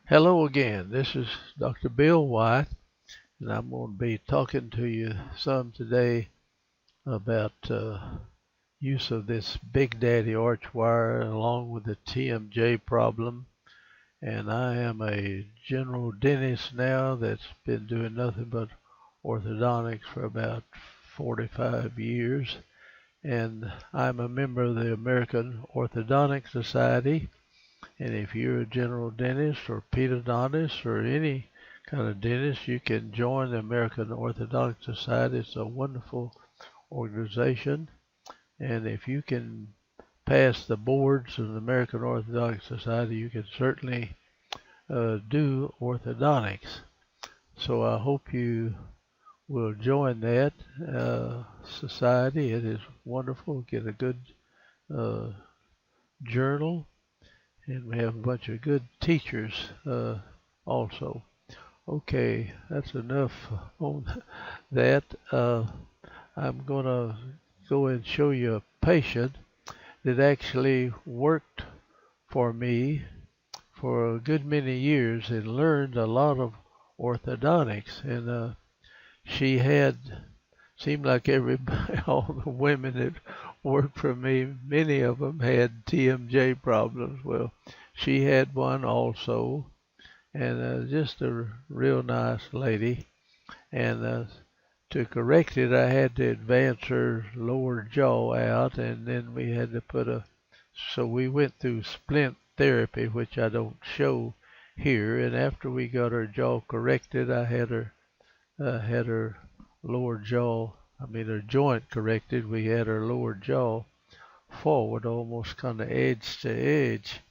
Hello again. This is Dr. Bill Wyatt, and I'm going to be talking to you some today about use of this Big Daddy arch wire along with the TMJ problem. And I am a general dentist now that's been doing nothing but orthodontics for about 45 years. And I'm a member of the American Orthodontic Society. And if you're a general dentist or pedodontist or any kind of dentist, you can join the American Orthodontic Society. It's a wonderful organization. And if you can pass the boards of the American Orthodontic Society, you can certainly do orthodontics. So I hope you will join that society. It is wonderful. Get a good journal. And we have a bunch of good teachers also. Okay, that's enough on that. I'm going to go and show you a patient that actually worked for me for a good many years and learned a lot of orthodontics. And she had, seemed like everybody, all the women that worked for me, many of them had TMJ problems. Well, she had one also, and just a real nice lady. And to correct it, I had to advance her lower jaw out, and then we had to so we went through splint therapy, which I don't show here. And after we got her jaw corrected, I had her lower jaw, her joint corrected. We had her lower jaw forward, almost kind of edge to edge.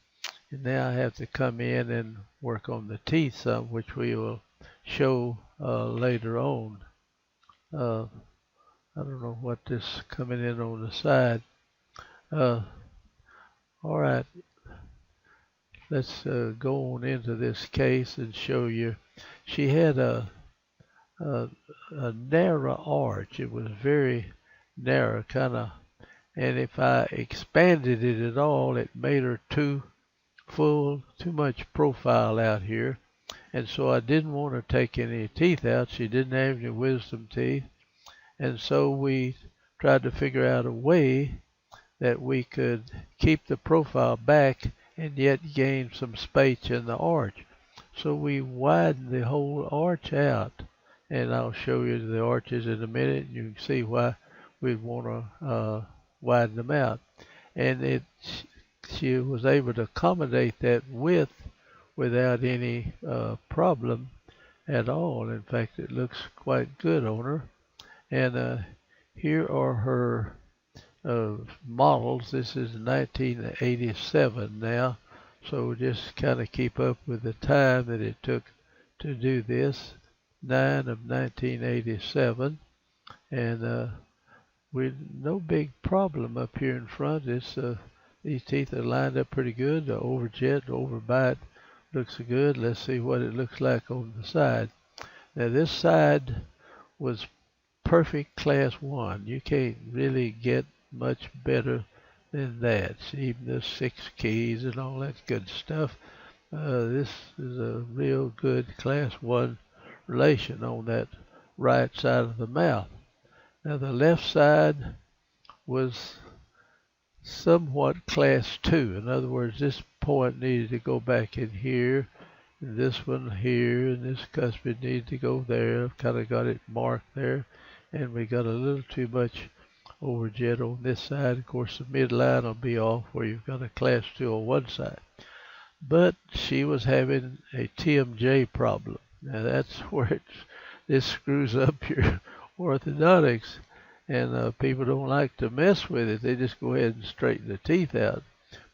And now I have to come in and work on the teeth some, which we will show later on. I don't know what this coming in on the side. All right, let's go on into this case and show you. She had a narrow arch. It was very narrow, kind of, and if I expanded it at all, it made her too much profile out here. And so I didn't want to take any teeth out. She didn't have any wisdom teeth. And so we tried to figure out a way that we could keep the profile back and yet gain some space in the arch. So we widened the whole arch out. And I'll show you the arches in a minute. You can see why we'd want to widen them out. And she was able to accommodate that width without any problem at all. In fact, it looks quite good on her. And here are her models. This is 1987 now, so just kind of keep up with the time that it took to do this. 9 of 1987, and with no big problem up here in front. These teeth are lined up pretty good. The overjet, overbite looks good. Let's see what it looks like on the side. Now this side was perfect class 1. You can't really get much better than that. Even the 6 keys and all that good stuff. This is a real good class 1 relation on that right side of the mouth. Now the left side was somewhat class 2. In other words, this point needed to go back in here, and this one here, and this cuspid needed to go there. I've kind of got it marked there, and we got a little too much overjet on this side. Of course, the midline will be off where you've got a class 2 on one side. But she was having a TMJ problem. Now that's where this screws up your orthodontics, and people don't like to mess with it. They just go ahead and straighten the teeth out.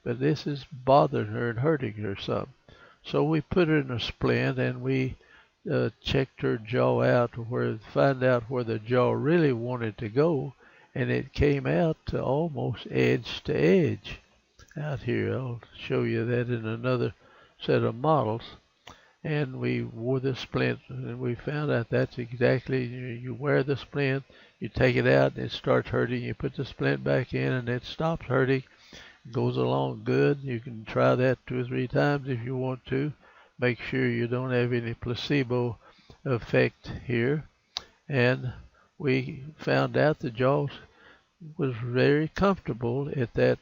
But this is bothering her and hurting her some. So we put her in a splint, and we checked her jaw out to find out where the jaw really wanted to go, and it came out to almost edge to edge out here. I'll show you that in another set of models. And we wore the splint, and we found out that's exactly, you wear the splint, you take it out, and it starts hurting. You put the splint back in, and it stops hurting. It goes along good. You can try that 2 or 3 times if you want to. make sure you don't have any placebo effect here. And we found out the jaw was very comfortable at that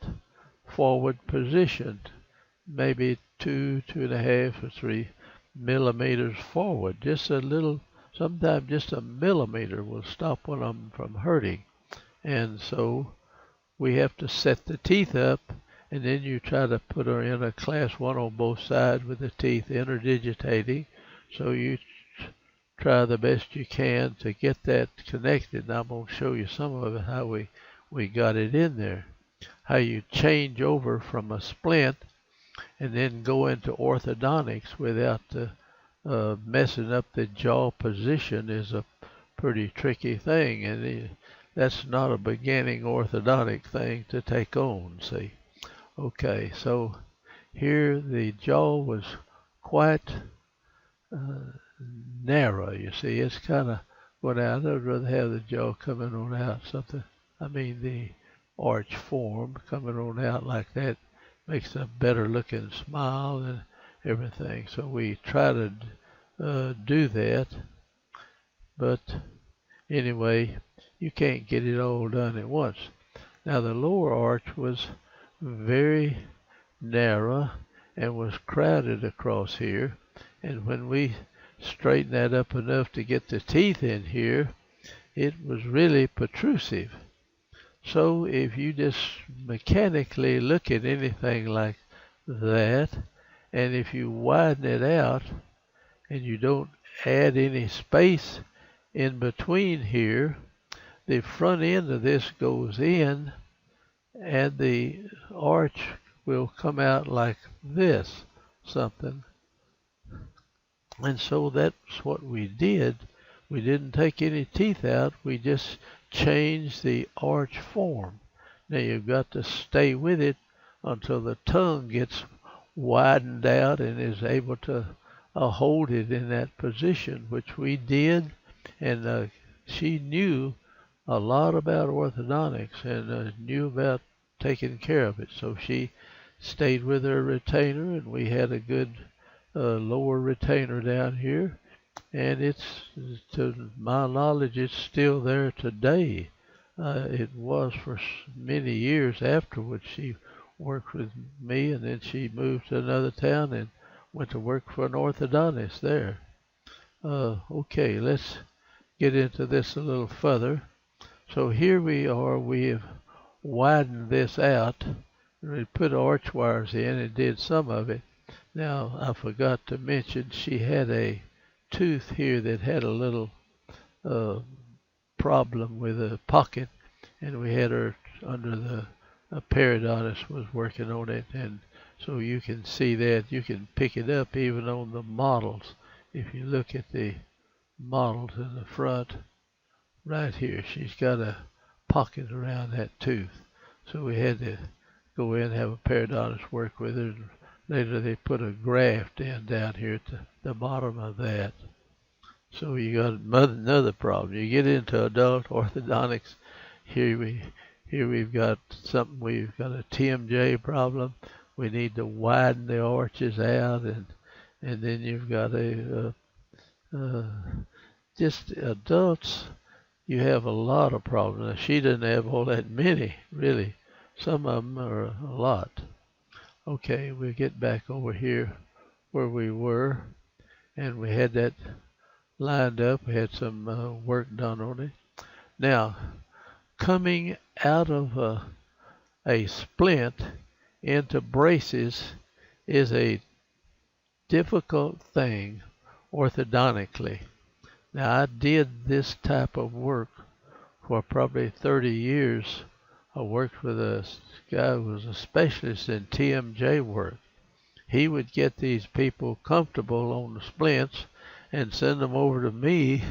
forward position, maybe 2.5 or 3 millimeters forward. Just a little, sometimes just a millimeter will stop one of them from hurting. And so we have to set the teeth up, and then you try to put her in a class 1 on both sides with the teeth interdigitating. So you try the best you can to get that connected. And I'm going to show you some of it, how we got it in there. How you change over from a splint and then go into orthodontics without messing up the jaw position is a pretty tricky thing. And that's not a beginning orthodontic thing to take on, see. Okay, so here the jaw was quite narrow, you see. It's kind of going out. I'd rather have the jaw coming on out something. I mean, the arch form coming on out like that makes a better looking smile and everything. So we try to do that. But anyway, you can't get it all done at once. Now the lower arch was very narrow and was crowded across here. And when we straightened that up enough to get the teeth in here, it was really protrusive. So if you just mechanically look at anything like that, and if you widen it out and you don't add any space in between here, the front end of this goes in and the arch will come out like this, something. And so that's what we did. We didn't take any teeth out. We just changed the arch form. Now you've got to stay with it until the tongue gets widened out and is able to hold it in that position, which we did. And she knew a lot about orthodontics and knew about taking care of it. So she stayed with her retainer, and we had a good lower retainer down here. And it's, to my knowledge, it's still there today. It was for many years afterwards. She worked with me, and then she moved to another town and went to work for an orthodontist there. Okay, let's get into this a little further. So here we are. We have widened this out. We put arch wires in and did some of it. Now, I forgot to mention she had a tooth here that had a little problem with a pocket, and we had her under the periodontist was working on it, and so you can see that. You can pick it up even on the models. If you look at the models in the front, right here, she's got a pocket around that tooth. So we had to go in and have a periodontist work with her. And later they put a graft in down here at the bottom of that. So you got another problem. You get into adult orthodontics. Here we've got something. We've got a TMJ problem. We need to widen the arches out, and then you've got just adults. You have a lot of problems. Now, she didn't have all that many, really. Some of them are a lot. Okay, we'll get back over here where we were, and we had that lined up. We had some work done on it. Now, coming out of a splint into braces is a difficult thing orthodontically. Now, I did this type of work for probably 30 years. I worked with a guy who was a specialist in TMJ work. He would get these people comfortable on the splints and send them over to me,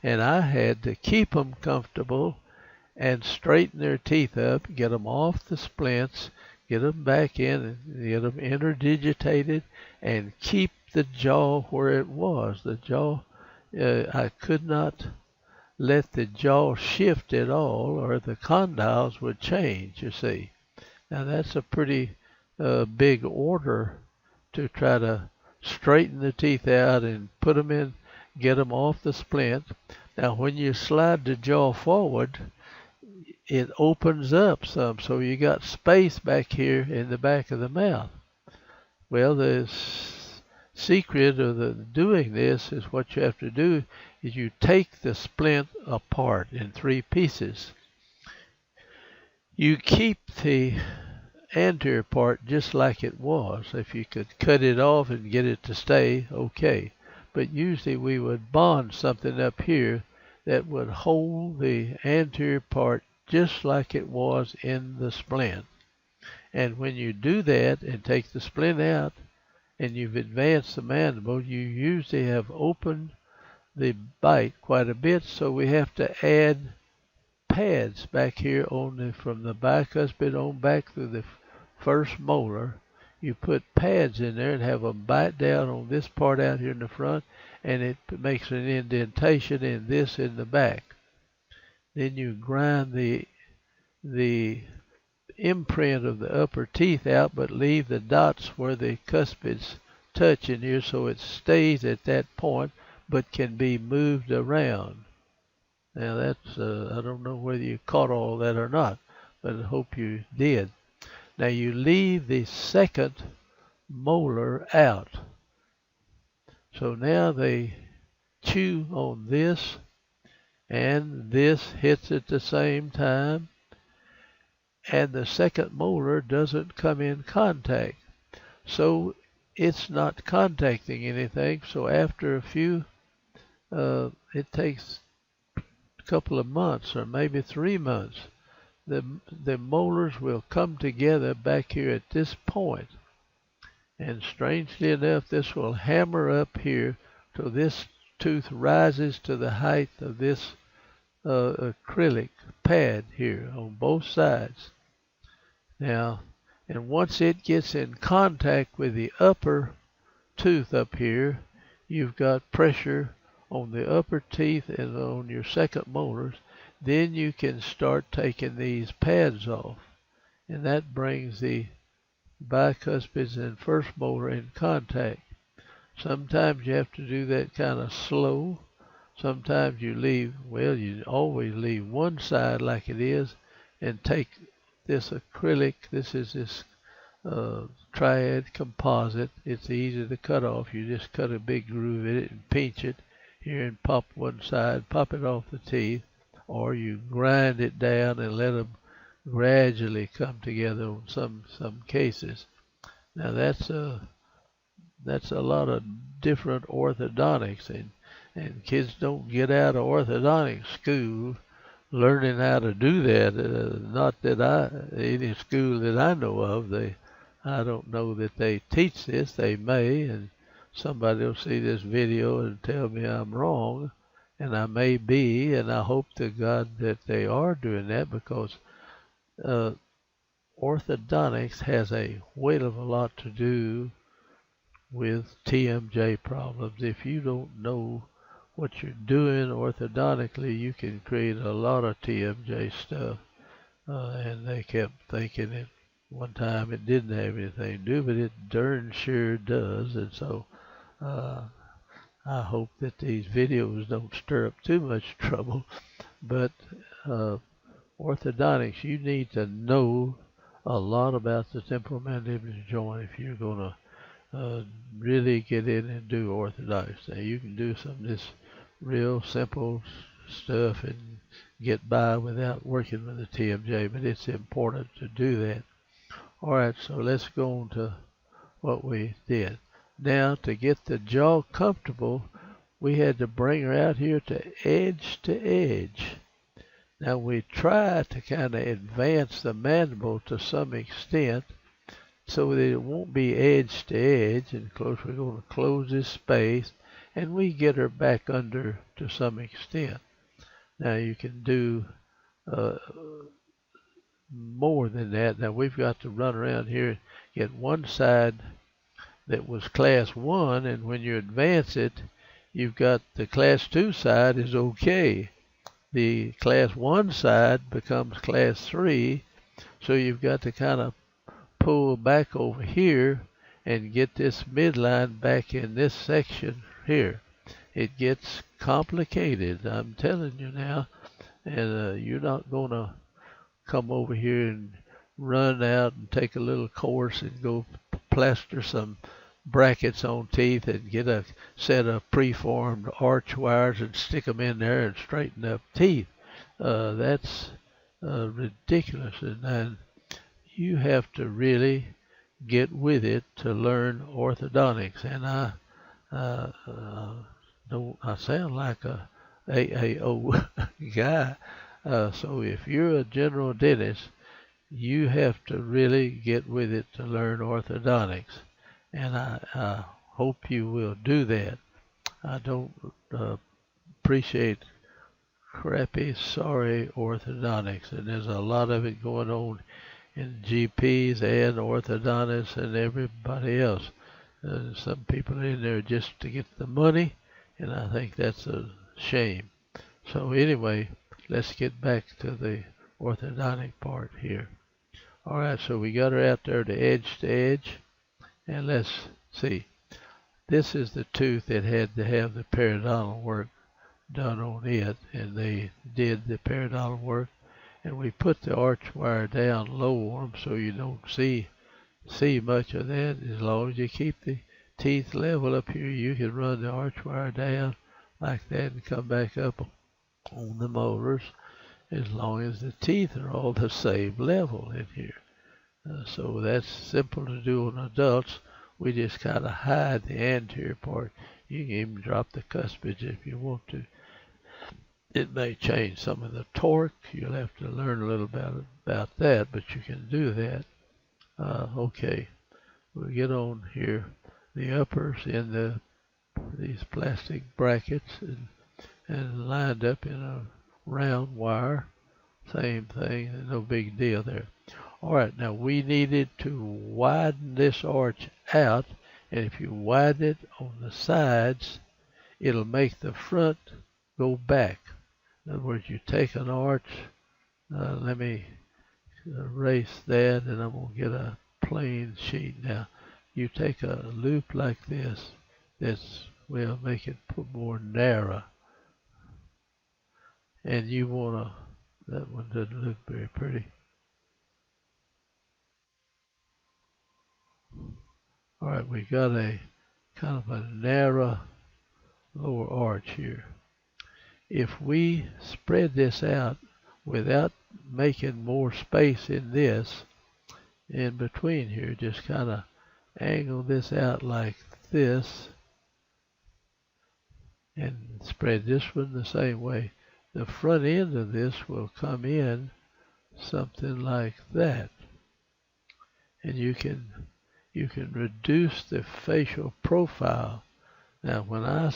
and I had to keep them comfortable and straighten their teeth up, get them off the splints, get them back in, and get them interdigitated, and keep the jaw where it was. The jaw, I could not let the jaw shift at all, or the condyles would change, you see. Now that's a pretty big order to try to straighten the teeth out and put them in, get them off the splint. Now when you slide the jaw forward, it opens up some, so you got space back here in the back of the mouth. Well, the secret of doing this is what you have to do is you take the splint apart in 3 pieces. You keep the anterior part just like it was. If you could cut it off and get it to stay, okay. But usually we would bond something up here that would hold the anterior part just like it was in the splint. And when you do that and take the splint out and you've advanced the mandible, you usually have opened the bite quite a bit, so we have to add pads back here from the bicuspid on back through the first molar. You put pads in there and have them bite down on this part out here in the front, and it makes an indentation in this in the back. Then you grind the imprint of the upper teeth out, but leave the dots where the cuspids touch in here so it stays at that point but can be moved around. Now that's, I don't know whether you caught all that or not, but I hope you did. Now you leave the second molar out. So now they chew on this, and this hits at the same time, and the second molar doesn't come in contact. So it's not contacting anything. So after a few, it takes a couple of months or maybe 3 months, the molars will come together back here at this point. And strangely enough, this will hammer up here till this tooth rises to the height of this acrylic pad here on both sides. Now, and once it gets in contact with the upper tooth up here, you've got pressure on the upper teeth and on your second molars. Then you can start taking these pads off, and that brings the bicuspids and first molar in contact. Sometimes you have to do that kind of slow. Sometimes you leave, well, you always leave one side like it is and take this acrylic, this is this triad composite. It's easy to cut off. You just cut a big groove in it and pinch it here and pop one side, pop it off the teeth, or you grind it down and let them gradually come together on some cases. Now that's a lot of different orthodontics, and kids don't get out of orthodontic school learning how to do that. Not that any school that I know of, I don't know that they teach this. They may, and somebody will see this video and tell me I'm wrong, and I may be, and I hope to God that they are doing that, because orthodontics has a whale of a lot to do with TMJ problems. If you don't know what you're doing orthodontically, you can create a lot of TMJ stuff. And they kept thinking at one time it didn't have anything to do, but it darn sure does. And so I hope that these videos don't stir up too much trouble. But orthodontics, you need to know a lot about the temporomandibular joint if you're going to really get in and do orthodontics. Now you can do some of this real simple stuff and get by without working with the TMJ, but it's important to do that. Alright, so let's go on to what we did. Now, to get the jaw comfortable, we had to bring her out here to edge. Now we try to kind of advance the mandible to some extent so that it won't be edge to edge, and of course we're going to close this space and we get her back under to some extent. Now you can do more than that. Now we've got to run around here and get one side that was class 1, and when you advance it, you've got the class 2 side is okay. The class 1 side becomes class 3, so you've got to kind of pull back over here and get this midline back in this section here. It gets complicated, I'm telling you now, and you're not going to come over here and run out and take a little course and go plaster some brackets on teeth and get a set of preformed arch wires and stick them in there and straighten up teeth. That's ridiculous, and you have to really get with it to learn orthodontics. And I sound like a AAO guy. So if you're a general dentist, you have to really get with it to learn orthodontics. And I hope you will do that. I don't appreciate crappy, sorry orthodontics. And there's a lot of it going on in GPs and orthodontists and everybody else. Some people are in there just to get the money, and I think that's a shame. So anyway, let's get back to the orthodontic part here. All right, so we got her out there to edge, and let's see. This is the tooth that had to have the periodontal work done on it, and they did the periodontal work, and we put the arch wire down low on them so you don't see much of that. As long as you keep the teeth level up here, you can run the arch wire down like that and come back up on the molars, as long as the teeth are all the same level in here. So that's simple to do on adults. We just kind of hide the anterior part. You can even drop the cuspids if you want to. It may change some of the torque. You'll have to learn a little about that, but you can do that. Okay, we'll get on here. The uppers in these plastic brackets and lined up in a round wire. Same thing, no big deal there. All right, now we needed to widen this arch out, and if you widen it on the sides, it'll make the front go back. In other words, you take an arch, let me erase that, and I'm going to get a plain sheet now. You take a loop like this, will make it more narrow. And you want to, that one doesn't look very pretty. All right, we got a kind of a narrow lower arch here. If we spread this out without making more space in this, in between here, just kind of angle this out like this and spread this one the same way, the front end of this will come in something like that. And you can reduce the facial profile. Now when I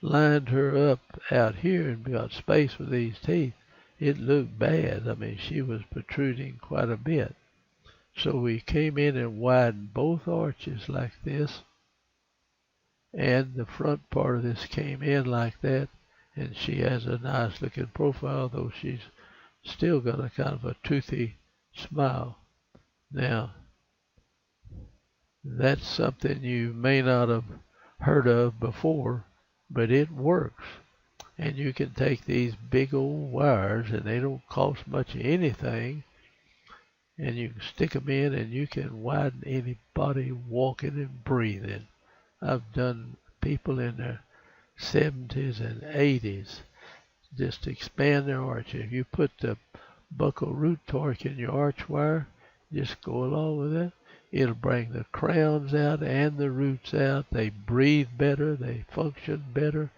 lined her up out here and got space with these teeth, it looked bad. I mean, she was protruding quite a bit. So we came in and widened both arches like this, and the front part of this came in like that, and she has a nice looking profile, though she's still got a kind of a toothy smile. Now, that's something you may not have heard of before, but it works. And you can take these big old wires, and they don't cost much of anything, and you can stick them in, and you can widen anybody walking and breathing. I've done people in their 70s and 80s just expand their arch. If you put the buccal root torque in your arch wire, just go along with it. It'll bring the crowns out and the roots out. They breathe better. They function better.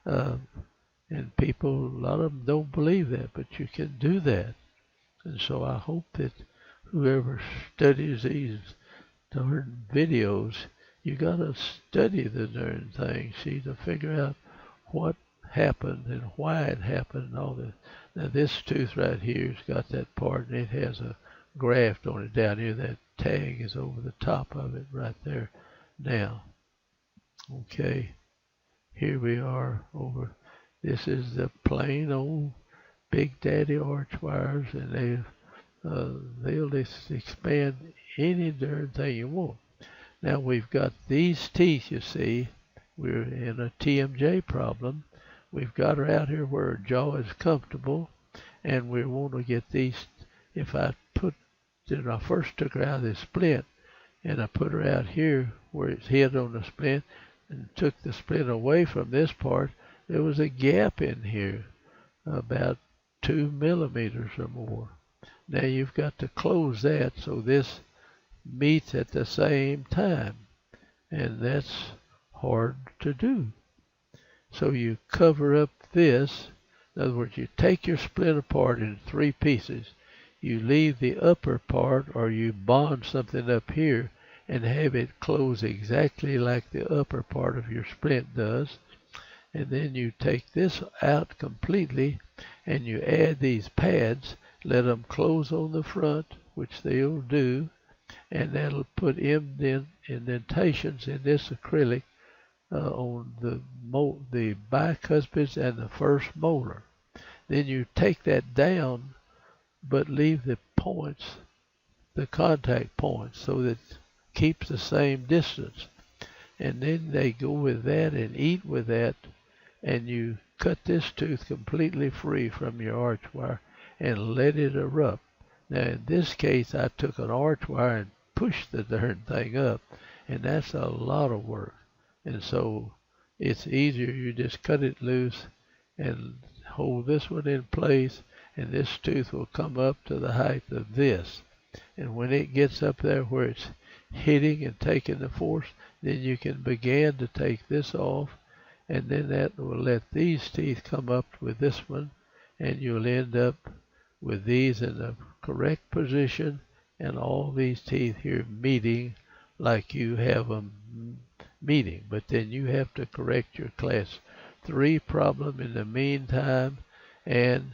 And people, a lot of them don't believe that, but you can do that. And so I hope that whoever studies these darn videos, you got to study the darn thing, see, to figure out what happened and why it happened and all this. Now this tooth right here's got that part, and it has a graft on it down here. That tag is over the top of it right there now. Okay, here we are over. This is the plain old Big Daddy arch wires, and they'll just expand any darn thing you want. Now we've got these teeth, you see. We're in a TMJ problem. We've got her out here where her jaw is comfortable, and we want to get these. If I first took her out of this splint, and I put her out here where it's hit on the splint, and took the splint away from this part, there was a gap in here, about 2 millimeters or more. Now you've got to close that so this meets at the same time, and that's hard to do. So you cover up this. In other words, you take your splint apart in 3 pieces. You leave the upper part, or you bond something up here and have it close exactly like the upper part of your splint does. And then you take this out completely, and you add these pads, let them close on the front, which they'll do, and that'll put indentations in this acrylic on the bicuspids and the first molar. Then you take that down, but leave the points, the contact points, so that it keeps the same distance. And then they go with that and eat with that, and you cut this tooth completely free from your arch wire and let it erupt. Now in this case, I took an arch wire and pushed the darn thing up, and that's a lot of work. And so it's easier, you just cut it loose and hold this one in place, and this tooth will come up to the height of this. And when it gets up there where it's hitting and taking the force, then you can begin to take this off, and then that will let these teeth come up with this one, and you'll end up with these in the correct position, and all these teeth here meeting like you have them meeting. But then you have to correct your class 3 problem in the meantime, and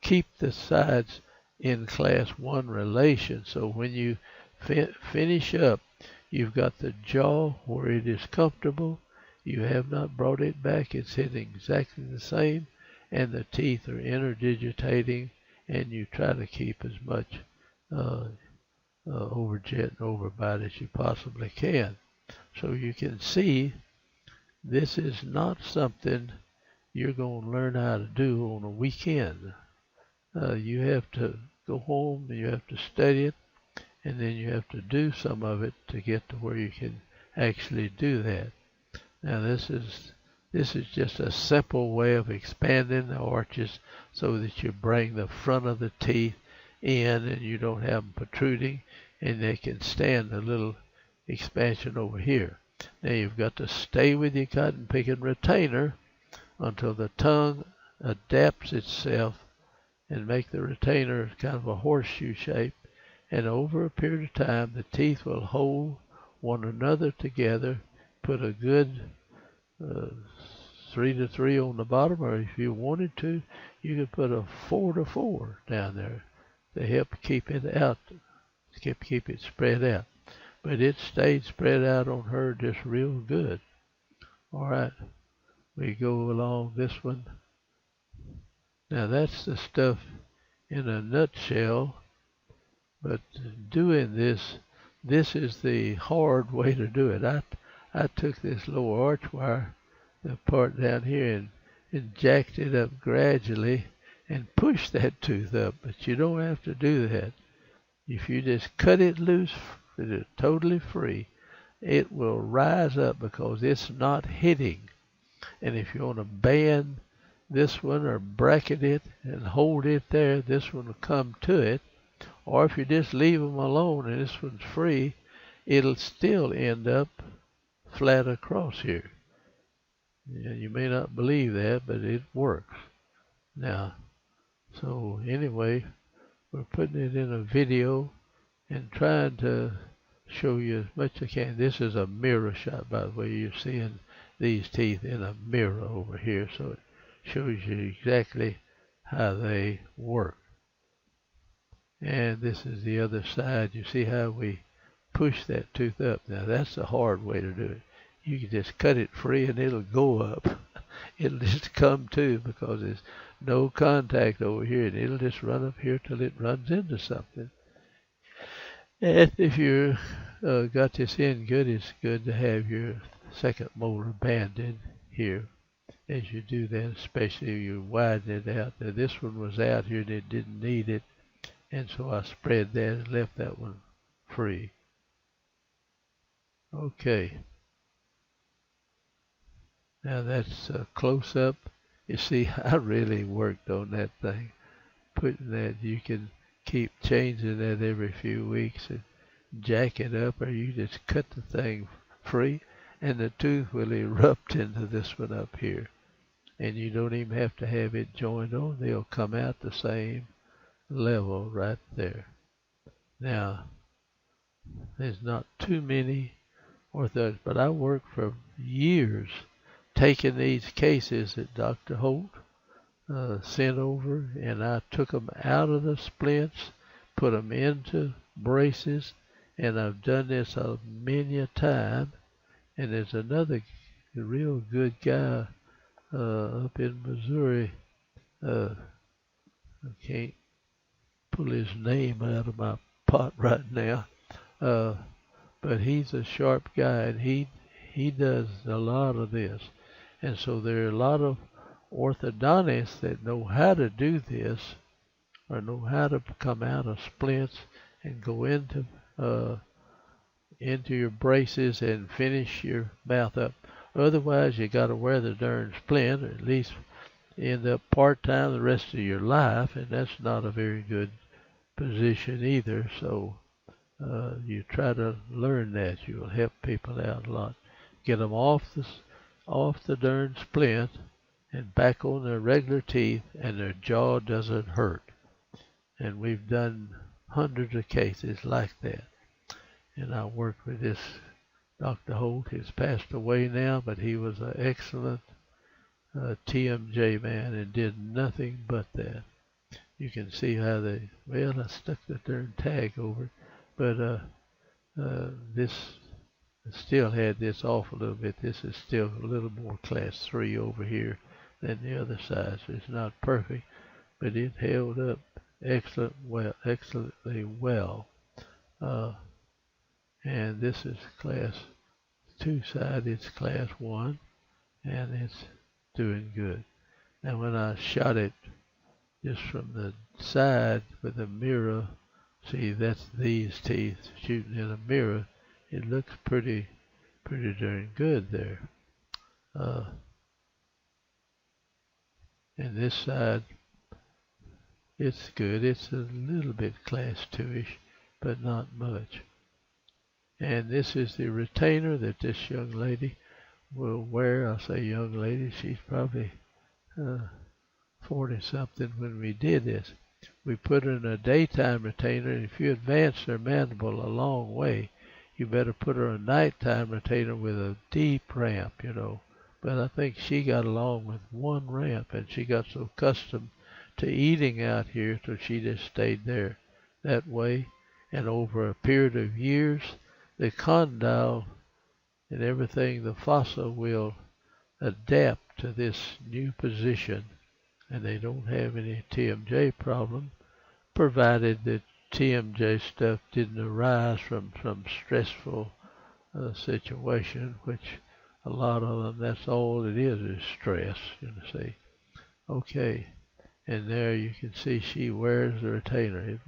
keep the sides in class 1 relation. So when you finish up, you've got the jaw where it is comfortable. You have not brought it back. It's hitting exactly the same, and the teeth are interdigitating, and you try to keep as much overjet and overbite as you possibly can. So you can see this is not something you're going to learn how to do on a weekend. You have to go home and you have to study it, and then you have to do some of it to get to where you can actually do that. Now this is just a simple way of expanding the arches so that you bring the front of the teeth in and you don't have them protruding, and they can stand a little expansion over here. Now you've got to stay with your cotton picking retainer until the tongue adapts itself and make the retainer kind of a horseshoe shape, and over a period of time the teeth will hold one another together. Put a good 3 to 3 on the bottom, or if you wanted to, you could put a 4 to 4 down there to help keep it out, keep it spread out. But it stayed spread out on her just real good. All right, we go along this one. Now that's the stuff in a nutshell, but doing this is the hard way to do it. I took this lower arch wire, the part down here, and jacked it up gradually and pushed that tooth up, but you don't have to do that. If you just cut it loose, it's totally free, it will rise up because it's not hitting. And if you want to band this one or bracket it and hold it there, this one will come to it. Or if you just leave them alone and this one's free, it'll still end up flat across here. Yeah, you may not believe that, but it works. Now, so anyway, we're putting it in a video and trying to show you as much as I can. This is a mirror shot, by the way. You're seeing these teeth in a mirror over here, so it shows you exactly how they work. And this is the other side. You see how we push that tooth up. Now that's the hard way to do it. You can just cut it free and it'll go up. It'll just come to, because there's no contact over here, and it'll just run up here till it runs into something. And if you got this in good, it's good to have your second molar banded here as you do that, especially if you widen it out. Now, this one was out here and it didn't need it, and so I spread that and left that one free. Okay, now that's a close up. You see, I really worked on that thing. Putting that, you can keep changing that every few weeks and jack it up, or you just cut the thing free and the tooth will erupt into this one up here. And you don't even have to have it joined on. They'll come out the same level right there. Now, there's not too many orthotics, but I worked for years taking these cases that Dr. Holt sent over, and I took them out of the splints, put them into braces, and I've done this a many a time. And there's another real good guy up in Missouri. I can't pull his name out of my pot right now, but he's a sharp guy, and he does a lot of this. And so there are a lot of orthodontists that know how to do this, or know how to come out of splints and go into your braces and finish your mouth up. Otherwise, you got to wear the darn splint, or at least end up part-time the rest of your life, and that's not a very good position either. So you try to learn that. You'll help people out a lot. Get them off the darn splint and back on their regular teeth, and their jaw doesn't hurt. And we've done hundreds of cases like that. And I worked with this Dr. Holt. He's passed away now, but he was an excellent TMJ man and did nothing but that. You can see how I stuck the darn tag over it, but this still had this off a little bit. This is still a little more class 3 over here than the other side, so it's not perfect, but it held up excellently well. And this is class 2 side, it's class 1, and it's doing good. Now when I shot it just from the side with a mirror, see, that's these teeth shooting in a mirror, it looks pretty darn good there. And this side, it's good. It's a little bit class 2-ish, but not much. And this is the retainer that this young lady will wear. I say young lady, she's probably 40-something when we did this. We put her in a daytime retainer, and if you advance her mandible a long way, you better put her in a nighttime retainer with a deep ramp, you know. But I think she got along with one ramp, and she got so accustomed to eating out here till she just stayed there that way. And over a period of years, the condyle and everything, the fossa will adapt to this new position, and they don't have any TMJ problem, provided that TMJ stuff didn't arise from some stressful situation, which a lot of them, that's all it is stress, you see. Okay, and there you can see she wears the retainer.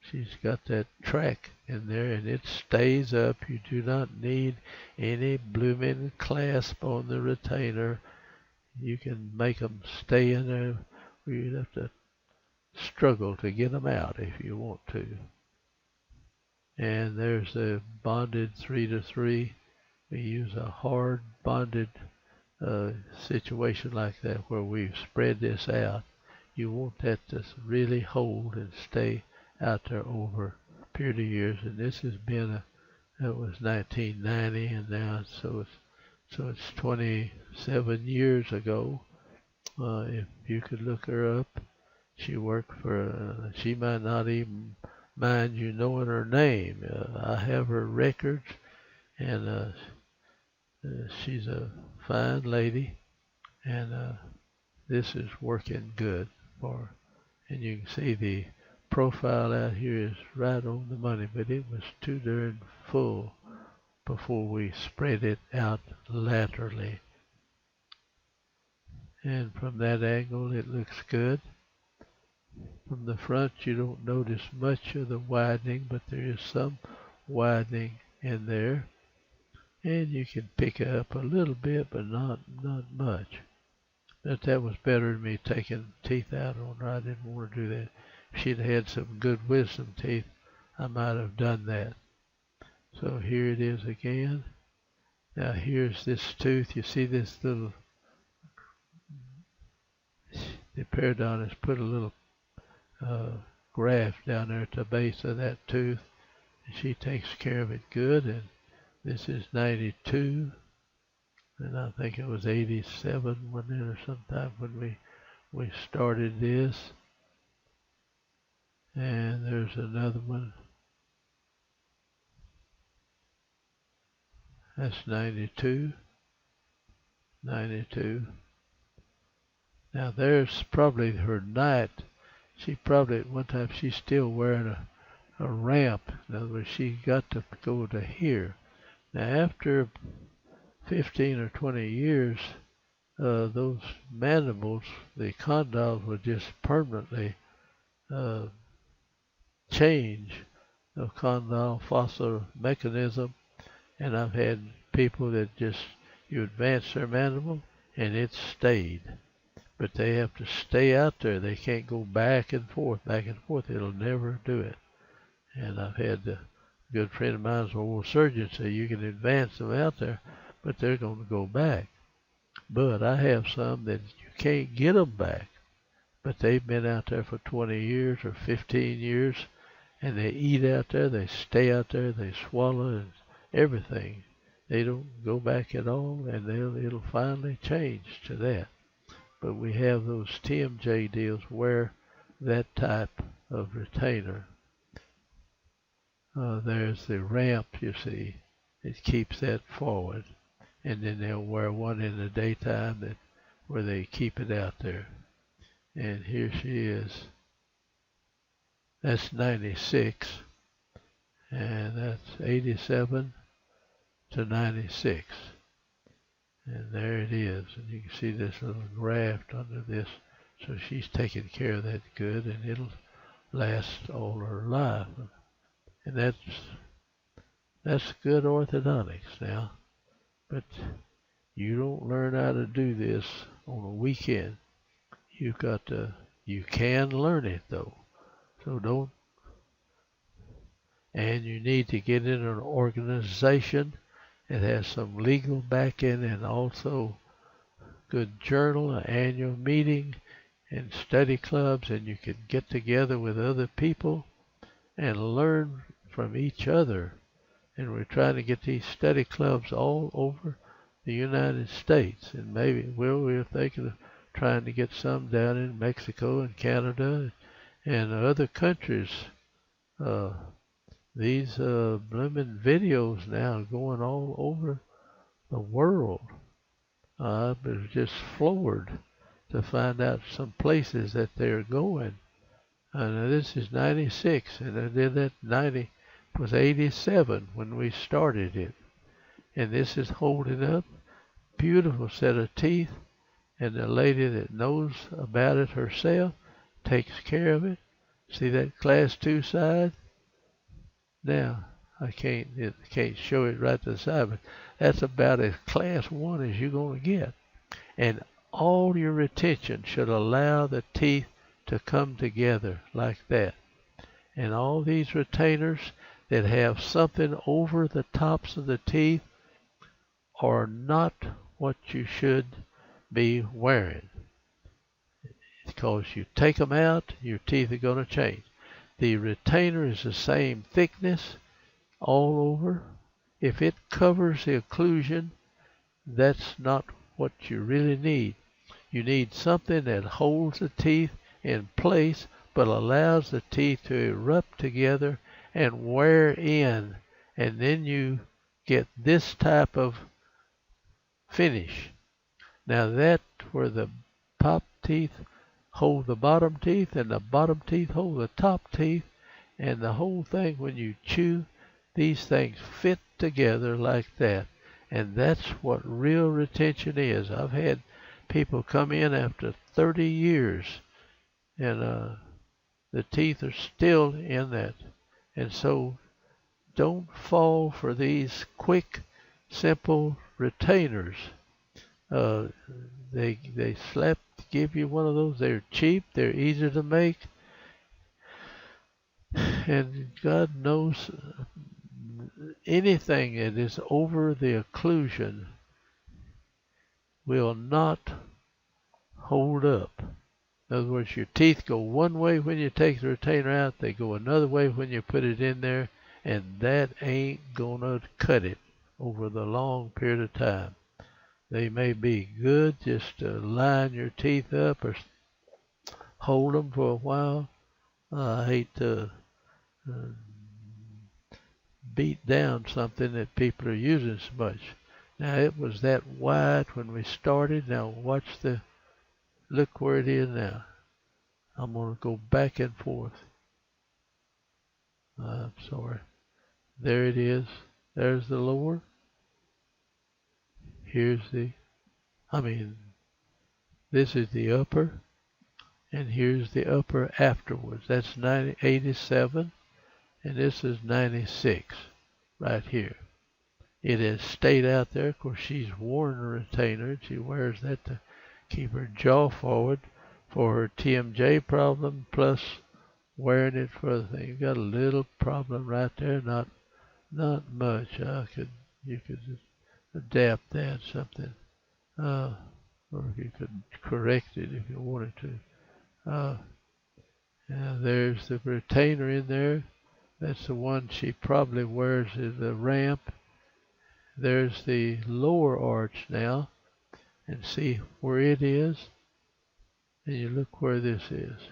She's got that track in there, and it stays up. You do not need any blooming clasp on the retainer. You can make them stay in there. You'd have to struggle to get them out if you want to. And there's the bonded 3-to-3. We use a hard bonded situation like that where we've spread this out. You want that to really hold and stay out there over a period of years. And this has been that was 1990, and now so it's 27 years ago. If you could look her up, she worked for. She might not even mind you knowing her name. I have her records, and she's a fine lady, and this is working good for her. And you can see the profile out here is right on the money, but it was too darn full before we spread it out laterally. And from that angle it looks good. From the front you don't notice much of the widening, but there is some widening in there. And you can pick up a little bit, but not much. But that was better than me taking teeth out on her. I didn't want to do that. If she'd had some good wisdom teeth, I might have done that. So here it is again. Now here's this tooth. You see this little, the periodontist put a little graft down there at the base of that tooth. And she takes care of it good. And this is 92. And I think it was 87 when it or sometime when we started this. And there's another one. That's 92. 92. Now there's probably her night. She probably at one time she's still wearing a ramp. In other words, she got to go to here. Now after 15 or 20 years, those mandibles, the condyles would just permanently change the condyle fossa mechanism. And I've had people that just, you advance their mandible and it stayed. But they have to stay out there. They can't go back and forth. It'll never do it. And I've had a good friend of mine's an oral surgeon say you can advance them out there, but they're going to go back. But I have some that you can't get them back. But they've been out there for 20 years or 15 years, and they eat out there, they stay out there, they swallow and everything. They don't go back at all, and it'll finally change to that. But we have those TMJ deals where that type of retainer. There's the ramp, you see. It keeps that forward. And then they'll wear one in the daytime where they keep it out there. And here she is. That's 96. And that's 87 to 96. And there it is. And you can see this little graft under this. So she's taking care of that good, and it'll last all her life. And that's good orthodontics now. But you don't learn how to do this on a weekend. You can learn it though. So don't, and you need to get in an organization that has some legal backing and also good journal, an annual meeting, and study clubs, and you can get together with other people and learn from each other. And we're trying to get these study clubs all over the United States, and maybe we're thinking of trying to get some down in Mexico and Canada and other countries. These blooming videos now are going all over the world. I was just floored to find out some places that they're going. And this is 96, and I did that 90. It was 87 when we started it. And this is holding up. Beautiful set of teeth. And the lady that knows about it herself takes care of it. See that class 2 side? Now, I can't show it right to the side, but that's about as class 1 as you're going to get. And all your retention should allow the teeth to come together like that. And all these retainers that have something over the tops of the teeth are not what you should be wearing. Because you take them out, your teeth are going to change. The retainer is the same thickness all over. If it covers the occlusion, that's not what you really need. You need something that holds the teeth in place but allows the teeth to erupt together and wear in, and then you get this type of finish. Now that where the top teeth hold the bottom teeth, and the bottom teeth hold the top teeth, and the whole thing, when you chew, these things fit together like that. And that's what real retention is. I've had people come in after 30 years, and the teeth are still in that. And so don't fall for these quick, simple retainers. They give you one of those. They're cheap. They're easy to make. And God knows anything that is over the occlusion will not hold up. In other words, your teeth go one way when you take the retainer out. They go another way when you put it in there. And that ain't gonna cut it over the long period of time. They may be good just to line your teeth up or hold them for a while. I hate to beat down something that people are using so much. Now, it was that wide when we started. Now look where it is now. I'm going to go back and forth. I'm sorry. There it is. There's the lower. This is the upper, and here's the upper afterwards. That's 87, and this is 96 right here. It has stayed out there. Of course, she's worn a retainer. She wears that to keep her jaw forward for her TMJ problem, plus wearing it for the thing. You've got a little problem right there, not much. You could just adapt that something, or you could correct it if you wanted to. There's the retainer in there. That's the one she probably wears as the ramp. There's the lower arch now, and see where it is, and you look where this is.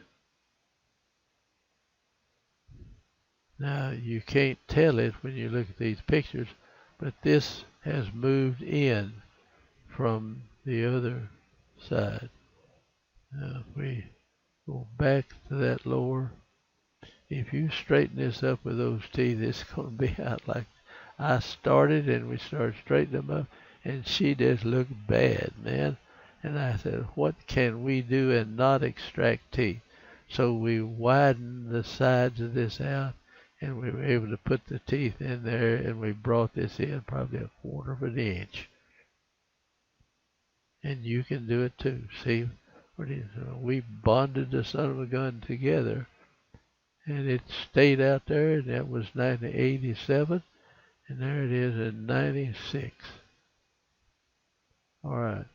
Now, you can't tell it when you look at these pictures, but this has moved in from the other side. Now, if we go back to that lower, if you straighten this up with those teeth, it's going to be out like I started, and we started straightening them up, and she just looked bad, man. And I said, what can we do and not extract teeth? So we widened the sides of this out, and we were able to put the teeth in there, and we brought this in probably 1/4 of an inch. And you can do it too. See what it is? We bonded the son of a gun together, and it stayed out there, and that was 87, and there it is in 96. All right.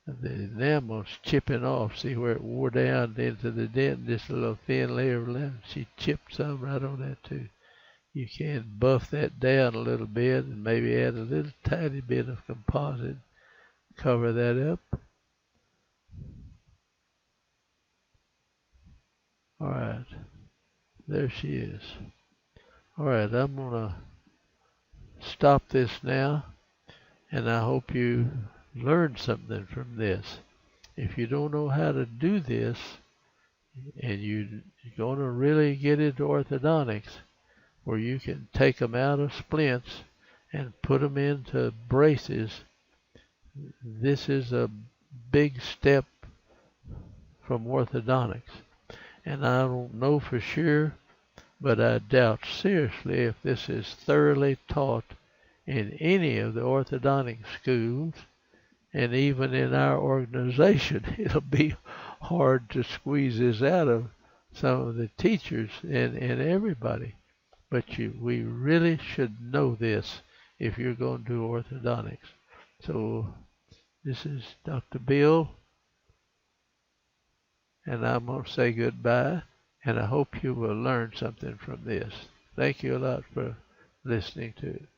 The enamel's chipping off. See where it wore down into the dent, just a little thin layer of left. She chipped some right on that too. You can buff that down a little bit and maybe add a little tiny bit of composite. Cover that up. All right. There she is. All right, I'm going to stop this now, and I hope you learned something from this. If you don't know how to do this, and you're going to really get into orthodontics, where you can take them out of splints and put them into braces, this is a big step from orthodontics. And I don't know for sure, but I doubt seriously if this is thoroughly taught in any of the orthodontic schools, and even in our organization. It'll be hard to squeeze this out of some of the teachers and everybody. But we really should know this if you're going to do orthodontics. So this is Dr. Bill, and I'm going to say goodbye, and I hope you will learn something from this. Thank you a lot for listening to it.